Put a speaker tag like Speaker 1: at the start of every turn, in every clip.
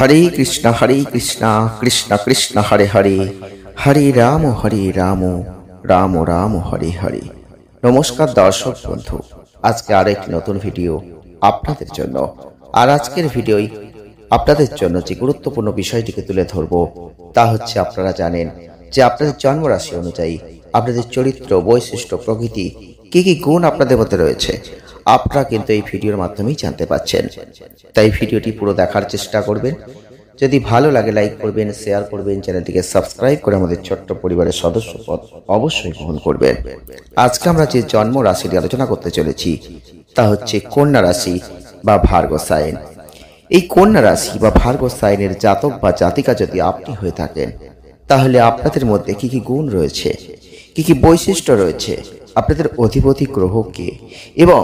Speaker 1: হরে কৃষ্ণ কৃষ্ণ কৃষ্ণ হরে হরে, হরে রাম রাম রাম হরে হরে। নমস্কার দর্শক বন্ধু, আজকে আরেকটি নতুন ভিডিও আপনাদের জন্য। আর আজকের ভিডিওই আপনাদের জন্য যে গুরুত্বপূর্ণ বিষয়টিকে তুলে ধরবো তা হচ্ছে, আপনারা জানেন যে আপনাদের জন্মরাশি অনুযায়ী আপনাদের চরিত্র, বৈশিষ্ট্য, প্রকৃতি, কি কি গুণ আপনাদের মধ্যে রয়েছে আপনারা কিন্তু এই ভিডিওর মাধ্যমেই জানতে পাচ্ছেন। তাই ভিডিওটি পুরো দেখার চেষ্টা করবেন। যদি ভালো লাগে লাইক করবেন, শেয়ার করবেন, চ্যানেলটিকে সাবস্ক্রাইব করে আমাদের ছোট্ট পরিবারের সদস্যপদ অবশ্যই গ্রহণ করবেন। আজকে আমরা যে জন্ম রাশিটি আলোচনা করতে চলেছি তা হচ্ছে কন্যা রাশি বা ভার্গো সাইন। এই কন্যা রাশি বা ভার্গো সাইনের জাতক বা জাতিকা যদি আপনি হয়ে থাকেন, তাহলে আপনাদের মধ্যে কি কি গুণ রয়েছে, কি কি বৈশিষ্ট্য রয়েছে, আপনাদের অধিপতি গ্রহ কে, এবং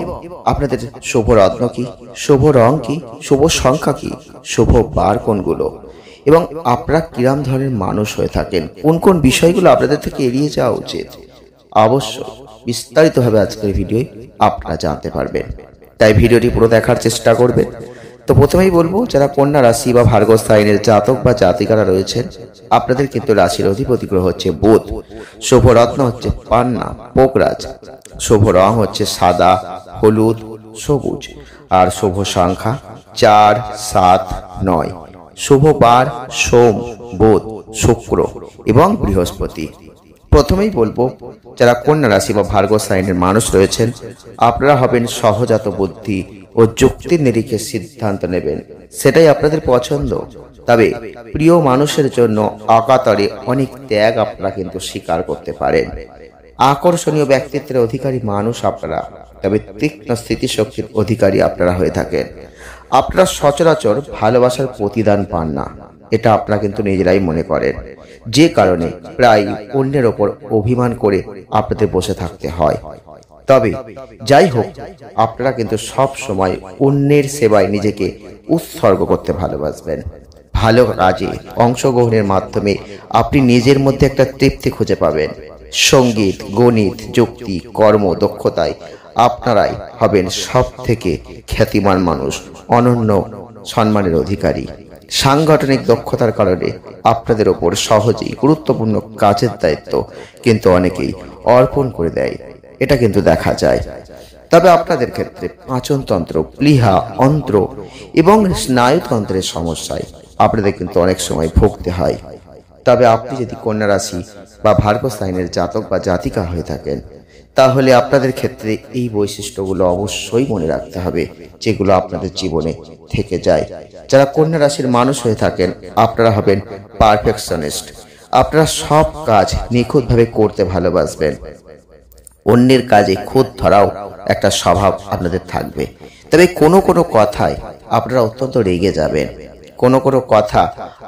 Speaker 1: আপনাদের শুভ রত্ন কি, শুভ রং কি, শুভ সংখ্যা কি, শুভ বার কোনগুলো, এবং আপনারা কিরম ধরনের মানুষ হয়ে থাকেন, কোন কোন বিষয়গুলো আপনাদের থেকে এড়িয়ে যাওয়া উচিত, অবশ্যই বিস্তারিতভাবে আজকের ভিডিওয় আপনারা জানতে পারবেন। তাই ভিডিওটি পুরো দেখার চেষ্টা করবেন। তো প্রথমেই বলবো, যারা কন্যা রাশি বা ভার্গো সাইনের জাতক বা জাতিকারা রয়েছেন, আপনাদের কিন্তু রাশির অধিপতি গ্রহ হচ্ছে বুধ। শুভ রত্ন হচ্ছে পান্না, পোকরাজ। শুভ রং হচ্ছে সাদা, হলুদ, সবুজ। আর শুভ সংখ্যা 4, 7, 9। শুভ বার সোম, বুধ, শুক্র এবং বৃহস্পতি। প্রথমেই বলবো, যারা কন্যা রাশি বা ভার্গো সাইনের মানুষ রয়েছেন, আপনারা হবেন সহজাত বুদ্ধি ও যুক্তির নিরিখে সিদ্ধান্ত নেবেন, সেটাই আপনাদের পছন্দ। তবে প্রিয় মানুষের জন্য অকাতরে অনেক ত্যাগ আপনারা কিন্তু স্বীকার করতে পারেন। আকর্ষণীয় ব্যক্তিত্বের অধিকারী মানুষ আপনারা, তবে তীক্ষ্ণ স্মৃতিশক্তির অধিকারী আপনারা হয়ে থাকেন। আপনারা সচরাচর ভালোবাসার প্রতিদান পান না, এটা আপনারা কিন্তু নিজেরাই মনে করেন, যে কারণে প্রায় অন্যের ওপর অভিমান করে আপনাদের বসে থাকতে হয়। তবে যাই হোক, আপনারা কিন্তু সব সময় অন্যের সেবায় নিজেকে উৎসর্গ করতে ভালোবাসবেন। ভালো কাজে অংশগ্রহণের মাধ্যমে আপনি নিজের মধ্যে একটা তৃপ্তি খুঁজে পাবেন। সঙ্গীত, গণিত, যুক্তি, কর্ম দক্ষতায় আপনারাই হবেন সব থেকে খ্যাতিমান মানুষ, অনন্য সম্মানের অধিকারী। সাংগঠনিক দক্ষতার কারণে আপনাদের ওপর সহজেই গুরুত্বপূর্ণ কাজের দায়িত্ব কিন্তু অনেকেই অর্পণ করে দেয়, এটা কিন্তু দেখা যায়। তবে আপনাদের ক্ষেত্রে পাচনতন্ত্র, প্লীহা, অন্ত্র এবং স্নায়ুতন্ত্রের সমস্যায় আপনাদের কিন্তু অনেক সময় ভুগতে হয়। তবে আপনি যদি কন্যা রাশি বা ভার্গো সাইনের জাতক বা জাতিকা হয়ে থাকেন, তাহলে আপনাদের ক্ষেত্রে এই বৈশিষ্ট্যগুলো অবশ্যই মনে রাখতে হবে, যেগুলো আপনাদের জীবনে থেকে যায়। যারা কন্যা রাশির মানুষ হয়ে থাকেন, আপনারা হবেন পারফেকশনিস্ট। আপনারা সব কাজ নিখুঁতভাবে করতে ভালোবাসবেন। অন্যের কাজে খুঁত ধরাও একটা স্বভাব আপনাদের থাকবে। তবে কোনো কোনো কথায় আপনারা অত্যন্ত রেগে যাবেন, কোনো কোনো কথা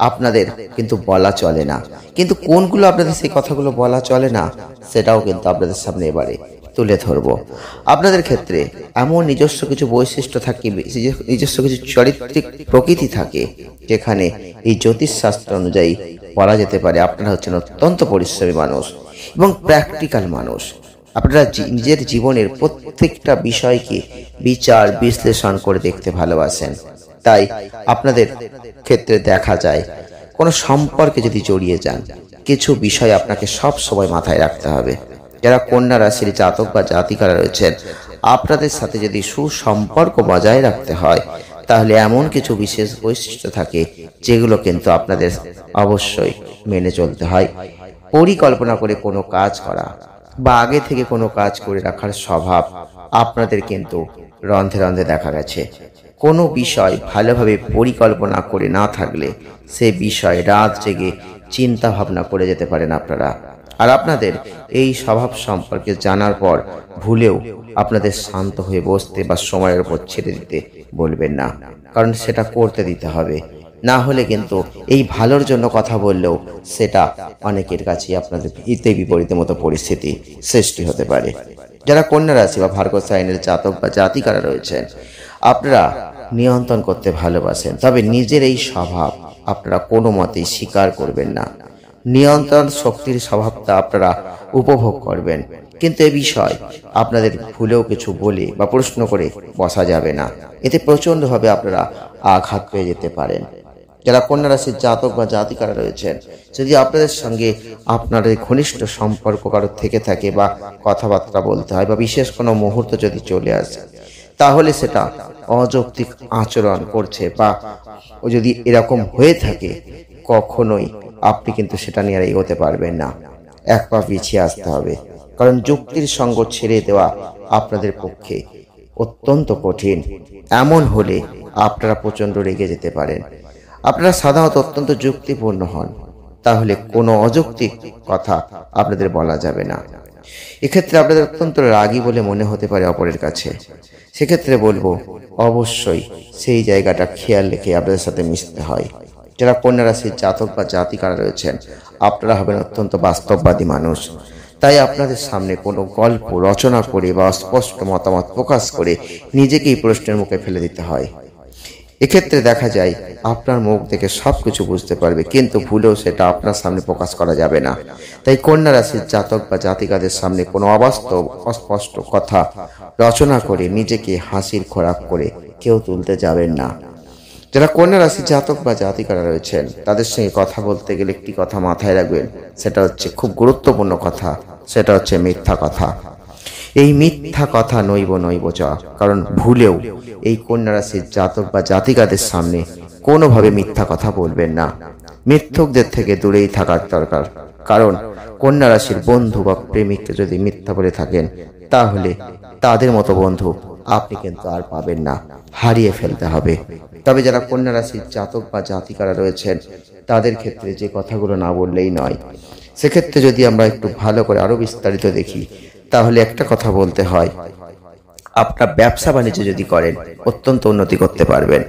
Speaker 1: আপনাদের কিন্তু বলা চলে না। কিন্তু কোনগুলো আপনাদের সেই কথাগুলো বলা চলে না, সেটাও কিন্তু আপনাদের সামনে এবারে তুলে ধরবো। আপনাদের ক্ষেত্রে এমন নিজস্ব কিছু বৈশিষ্ট্য থাকে, নিজস্ব কিছু চারিত্রিক প্রকৃতি থাকে, যেখানে এই জ্যোতিষশাস্ত্র অনুযায়ী বলা যেতে পারে আপনারা হচ্ছেন অত্যন্ত পরিশ্রমী মানুষ এবং প্র্যাকটিক্যাল মানুষ। আপনারা নিজের জীবনের প্রত্যেকটা বিষয়কে বিচার বিশ্লেষণ করে দেখতে ভালোবাসেন। তাই আপনাদের ক্ষেত্রে দেখা যায়, কোনো সম্পর্কে যদি জড়িয়ে যান, কিছু বিষয় আপনাকে সব সময় মাথায় রাখতে হবে। যারা কন্যা রাশির জাতক বা জাতিকারা রয়েছেন, আপনাদের সাথে যদি সুসম্পর্ক বজায় রাখতে হয়, তাহলে এমন কিছু বিশেষ বৈশিষ্ট্য থাকে যেগুলো কিন্তু আপনাদের অবশ্যই মেনে চলতে হয়। পরিকল্পনা করে কোনো কাজ করা বা আগে থেকে কোনো কাজ করে রাখার স্বভাব আপনাদের কিন্তু রন্ধে রন্ধে দেখা গেছে। কোনো বিষয় ভালোভাবে পরিকল্পনা করে না থাকলে সে বিষয় রাত জেগে চিন্তা ভাবনা করে যেতে পারেন আপনারা। আর আপনাদের এই স্বভাব সম্পর্কে জানার পর ভুলেও আপনাদের শান্ত হয়ে বসতে বা সময়ের উপর ছেড়ে দিতে বলবেন না, কারণ সেটা করতে দিতে হবে। না হলে কিন্তু এই ভালোর জন্য কথা বললেও সেটা অনেকের কাছে আপনাদের হিতে বিপরীতের মতো পরিস্থিতি সৃষ্টি হতে পারে। যারা কন্যা রাশি বা ভার্গো সাইনের জাতক বা জাতিকারা রয়েছেন, আপনারা নিয়ন্ত্রণ করতে ভালোবাসেন, তবে নিজের এই স্বভাব আপনারা কোনো মতেই স্বীকার করবেন না। নিয়ন্ত্রণ শক্তির স্বভাবটা আপনারা উপভোগ করবেন, কিন্তু এ বিষয় আপনাদের ভুলেও কিছু বলে বা প্রশ্ন করে বসা যাবে না, এতে প্রচণ্ডভাবে আপনারা আঘাত পেয়ে যেতে পারেন। যারা কন্যা রাশির জাতক বা জাতিকারা রয়েছেন, যদি আপনাদের সঙ্গে আপনাদের ঘনিষ্ঠ সম্পর্ক কারোর থেকে থাকে বা কথাবার্তা বলতে হয় বা বিশেষ কোনো মুহূর্ত যদি চলে আসে, তাহলে সেটা অযৌক্তিক আচরণ করছে বা যদি এরকম হয়ে থাকে, কখনোই আপনি কিন্তু সেটা নিয়ে আর এগোতে পারবেন না। এক পা পিছিয়ে আসতে হবে, কারণ যুক্তির সঙ্গ ছেড়ে দেওয়া আপনাদের পক্ষে অত্যন্ত কঠিন। এমন হলে আপনারা প্রচণ্ড রেগে যেতে পারেন। আপনারা সাধারণত অত্যন্ত যুক্তিপূর্ণ হন, তাহলে কোনো অযৌক্তিক কথা আপনাদের বলা যাবে না। এক্ষেত্রে আপনাদের অত্যন্ত রাগী বলে মনে হতে পারে অপরের কাছে। সেক্ষেত্রে বলবো, অবশ্যই সেই জায়গাটা খেয়াল রেখে আপনাদের সাথে মিশতে হয়। যারা কন্যা রাশির জাতক বা জাতিকারা রয়েছেন, আপনারা হবেন অত্যন্ত বাস্তববাদী মানুষ। তাই আপনাদের সামনে কোনো গল্প রচনা করে বা স্পষ্ট মতামত প্রকাশ করে নিজেকেই প্রশ্নের মুখে ফেলে দিতে হয়। এক্ষেত্রে দেখা যায় আপনার মুখ দেখে সবকিছু বুঝতে পারবে, কিন্তু ভুলেও সেটা আপনার সামনে প্রকাশ করা যাবে না। তাই কন্যা রাশির জাতক বা জাতিকাদের সামনে কোনো অবাস্তব অস্পষ্ট কথা রচনা করে নিজেকে হাসির খোরাক করে কেউ তুলতে যাবেন না। যারা কন্যা রাশির জাতক বা জাতিকারা রয়েছেন, তাদের সঙ্গে কথা বলতে গেলে একটি কথা মাথায় রাখবেন, সেটা হচ্ছে খুব গুরুত্বপূর্ণ কথা, সেটা হচ্ছে মিথ্যা কথা। এই মিথ্যা কথা নইব চ, কারণ ভুলেও এই কন্যা রাশির জাতক বা জাতিকাদের সামনে কোনোভাবে মিথ্যা কথা বলবেন না। মিথ্যুকদের থেকে দূরেই থাকার দরকার, কারণ কন্যা রাশির বন্ধু বা প্রেমিককে যদি মিথ্যা বলে থাকেন, তাহলে তাদের মতো বন্ধু আপনি কিন্তু আর পাবেন না, হারিয়ে ফেলতে হবে। তবে যারা কন্যা রাশির জাতক বা জাতিকারা রয়েছেন, তাদের ক্ষেত্রে যে কথাগুলো না বললেই নয়। সেক্ষেত্রে যদি আমরা একটু ভালো করে আরো বিস্তারিত দেখি, তাহলে একটা কথা বলতে হয়, আপনার ব্যবসা বাণিজ্য যদি করেন, অত্যন্ত উন্নতি করতে পারবেন।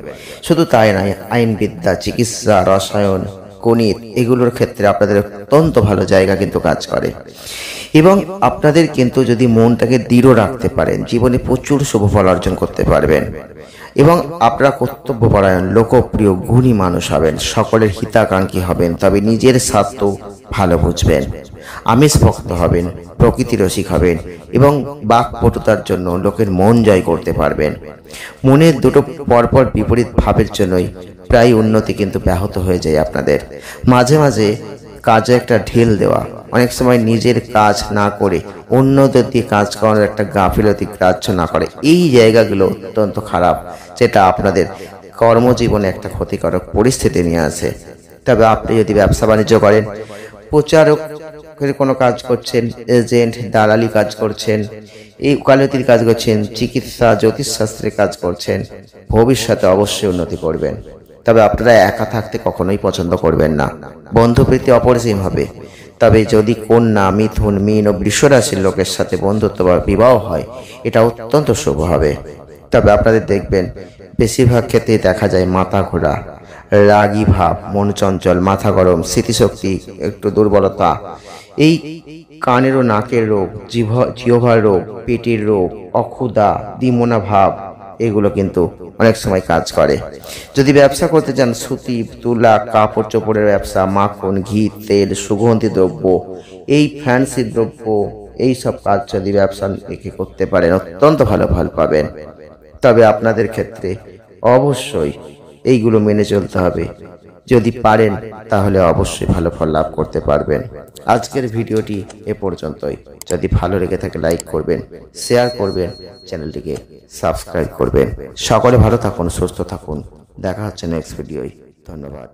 Speaker 1: শুধু তাই নয়, আইনবিদ্যা, চিকিৎসা, রসায়ন, গণিত, এগুলোর ক্ষেত্রে আপনাদের অত্যন্ত ভালো জায়গা কিন্তু কাজ করে। এবং আপনাদের কিন্তু যদি মনটাকে দৃঢ় রাখতে পারেন, জীবনে প্রচুর শুভফল অর্জন করতে পারবেন। এবং আপনারা কর্তব্যপরায়ণ, লোকপ্রিয়, গুণী মানুষ হবেন, সকলের হিতাকাঙ্ক্ষী হবেন, তবে নিজের স্বার্থ ভালো বুঝবেন, আমিষ ভক্ত হবেন, প্রকৃতি রসিক হবেন এবং বাকপটুতার জন্য লোকের মন জয় করতে পারবেন। মনের দুটো পরপর বিপরীত ভাবের জন্যই প্রায় উন্নতি কিন্তু ব্যাহত হয়ে যায় আপনাদের। মাঝে মাঝে কাজে একটা ঢিল দেওয়া, অনেক সময় নিজের কাজ না করে অন্যদের দিয়ে কাজ করানোর একটা গাফিলতি গ্রাহ্য না করে, এই জায়গাগুলো অত্যন্ত খারাপ, যেটা আপনাদের কর্মজীবনে একটা ক্ষতিকারক পরিস্থিতি নিয়ে আসে। তবে আপনি যদি ব্যবসা বাণিজ্য করেন, প্রচারক কোনো কাজ করছেন, এজেন্ট, দালালি কাজ করছেন, এই ওকালতির কাজ করছেন, চিকিৎসা, জ্যোতিষশাস্ত্রের কাজ করছেন, ভবিষ্যতে অবশ্যই উন্নতি করবেন। তবে আপনারা একা থাকতে কখনোই পছন্দ করবেন না, বন্ধুপ্রীতি অপরিসীম হবে। তবে যদি কন্যা, মিথুন, মীন ও বৃষ রাশির লোকের সাথে বন্ধুত্ব বা বিবাহ হয়, এটা অত্যন্ত শুভ হবে। তবে আপনাদের দেখবেন বেশিরভাগ ক্ষেত্রেই দেখা যায় মাথা ঘোরা, রাগী ভাব, মন চঞ্চল, মাথা গরম, স্মৃতিশক্তি একটু দুর্বলতা, এই কানের ও নাকের রোগ, জিহ্বার রোগ, পেটের রোগ, অক্ষুধা, দ্বিমনা ভাব, এগুলো কিন্তু অনেক সময় কাজ করে। যদি ব্যবসা করতে চান, সুতি, তুলা, কাপড় চোপড়ের ব্যবসা, মাখন, ঘি, তেল, সুগন্ধি দ্রব্য, এই ফ্যান্সি দ্রব্য, এই সব কাজ যদি ব্যবসা করতে পারেন, অত্যন্ত ভালো ফল পাবেন। তবে আপনাদের ক্ষেত্রে অবশ্যই এইগুলো মেনে চলতে হবে। যদি পারেন তাহলে অবশ্যই ভালো ফল লাভ করতে পারবেন। আজকের ভিডিওটি এ পর্যন্তই। যদি ভালো লেগে থাকে লাইক করবেন, শেয়ার করবেন, চ্যানেলটিকে সাবস্ক্রাইব করবেন। সকলে ভালো থাকুন, সুস্থ থাকুন। দেখা হচ্ছে নেক্সট ভিডিওয়। ধন্যবাদ।